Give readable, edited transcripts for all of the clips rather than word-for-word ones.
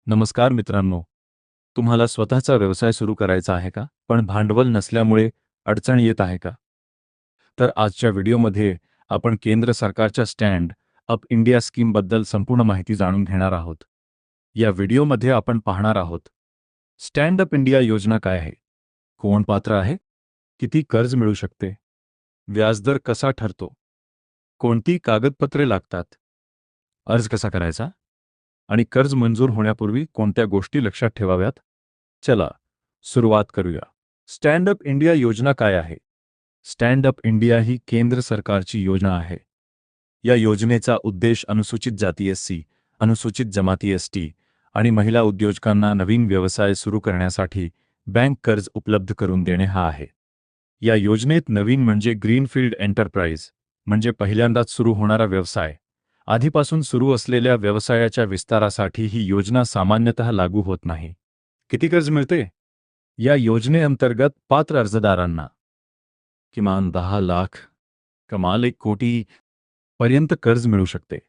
नमस्कार मित्रांनो, तुम्हाला स्वतःचा व्यवसाय सुरू करायचा आहे का? पण भांडवल नसल्यामुळे अडचण येत आहे का? तर आजच्या व्हिडिओमध्ये आपण केंद्र सरकारच्या स्टँड अप इंडिया स्कीमबद्दल संपूर्ण माहिती जाणून घेणार आहोत. या व्हिडिओमध्ये आपण पाहणार आहोत स्टँड अप इंडिया योजना काय आहे, कोण पात्र आहे, किती कर्ज मिळू शकते, व्याजदर कसा ठरतो, कोणती कागदपत्रे लागतात, अर्ज कसा करायचा आणि कर्ज मंजूर होण्यापूर्वी कोणत्या गोष्टी लक्षात ठेवाव्यात. चला सुरुवात करूया. स्टँड अप इंडिया योजना काय आहे? स्टँड अप इंडिया ही केंद्र सरकारची योजना आहे. या योजनेचा उद्देश अनुसूचित जाती एससी, अनुसूचित जमाती एसटी आणि महिला उद्योजकांना नवीन व्यवसाय सुरू करण्यासाठी बँक कर्ज उपलब्ध करून देणे हा आहे. या योजनेत नवीन म्हणजे ग्रीनफील्ड एंटरप्राइज म्हणजे पहिल्यांदाच सुरू होणारा व्यवसाय. आधीपासून सुरू असलेल्या व्यवसायाच्या विस्तारासाठी ही योजना सामान्यतः लागू होत नाही. किती कर्ज मिळते? या योजनेअंतर्गत पात्र अर्जदारांना किमान 10 लाख, कमाल 1 कोटी पर्यंत कर्ज मिळू शकते.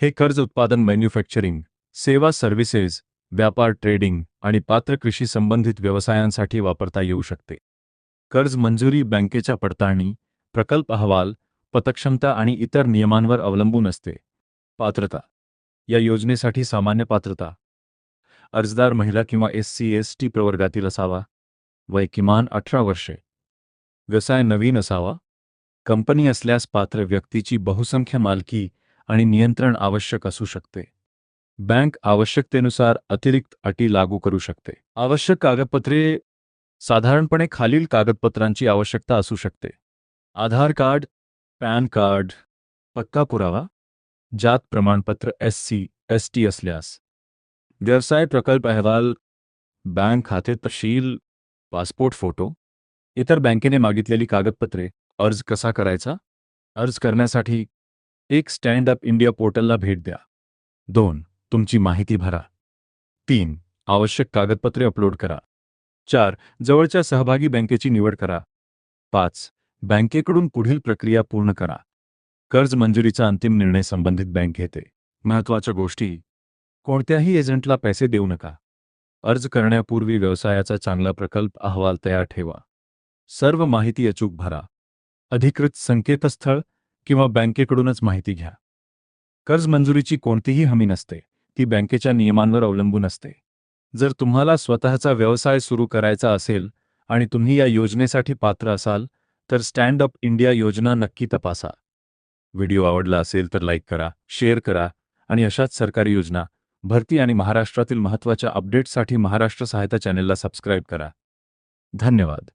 हे कर्ज उत्पादन मॅन्युफॅक्चरिंग, सेवा सर्व्हिसेस, व्यापार ट्रेडिंग आणि पात्र कृषी संबंधित व्यवसायांसाठी वापरता येऊ शकते. कर्ज मंजुरी बँकेच्या पडताळणी, प्रकल्प अहवाल, पतक्षमता आणि इतर नियमांवर अवलंबून असते. पात्रता. या योजनेसाठी सामान्य पात्रता: अर्जदार महिला किंवा SC/ST प्रवर्गातील असावा. वय किमान 18 वर्षे. व्यवसाय नवीन असावा. कंपनी असल्यास पात्र व्यक्तीची बहुसंख्य मालकी आणि नियंत्रण आवश्यक असू शकते. बँक आवश्यकतेनुसार अतिरिक्त अटी लागू करू शकते. आवश्यक कागदपत्रे. साधारणपणे खालील कागदपत्रांची आवश्यकता असू शकते: आधार कार्ड, पॅन कार्ड, पक्का पुरावा, जात प्रमाणपत्र SC/ST असल्यास, व्यवसाय प्रकल्प अहवाल, बँक खाते तपशील, पासपोर्ट फोटो, इतर बँकेने मागितलेली कागदपत्रे. अर्ज कसा करायचा? अर्ज करण्यासाठी 1. स्टँड अप इंडिया पोर्टलला भेट द्या. 2. तुमची माहिती भरा. 3. आवश्यक कागदपत्रे अपलोड करा. 4. जवळच्या सहभागी बँकेची निवड करा. 5. बँकेकडून पुढील प्रक्रिया पूर्ण करा. कर्ज मंजुरीचा अंतिम निर्णय संबंधित बँक घेते. महत्त्वाच्या गोष्टी: कोणत्याही एजंटला पैसे देऊ नका. अर्ज करण्यापूर्वी व्यवसायाचा चांगला प्रकल्प अहवाल तयार ठेवा. सर्व माहिती अचूक भरा. अधिकृत संकेतस्थळ किंवा बँकेकडूनच माहिती घ्या. कर्ज मंजुरीची कोणतीही हमी नसते, ती बँकेच्या नियमांवर अवलंबून असते. जर तुम्हाला स्वतःचा व्यवसाय सुरू करायचा असेल आणि तुम्ही या योजनेसाठी पात्र असाल तर स्टँड अप इंडिया योजना नक्की तपासा. व्हिडिओ आवडला असेल तर लाईक करा, शेअर करा आणि अशाच सरकारी योजना, भरती आणि महाराष्ट्रातील महत्त्वाच्या अपडेट्ससाठी महाराष्ट्र सहायता चॅनेलला सबस्क्राईब करा. धन्यवाद.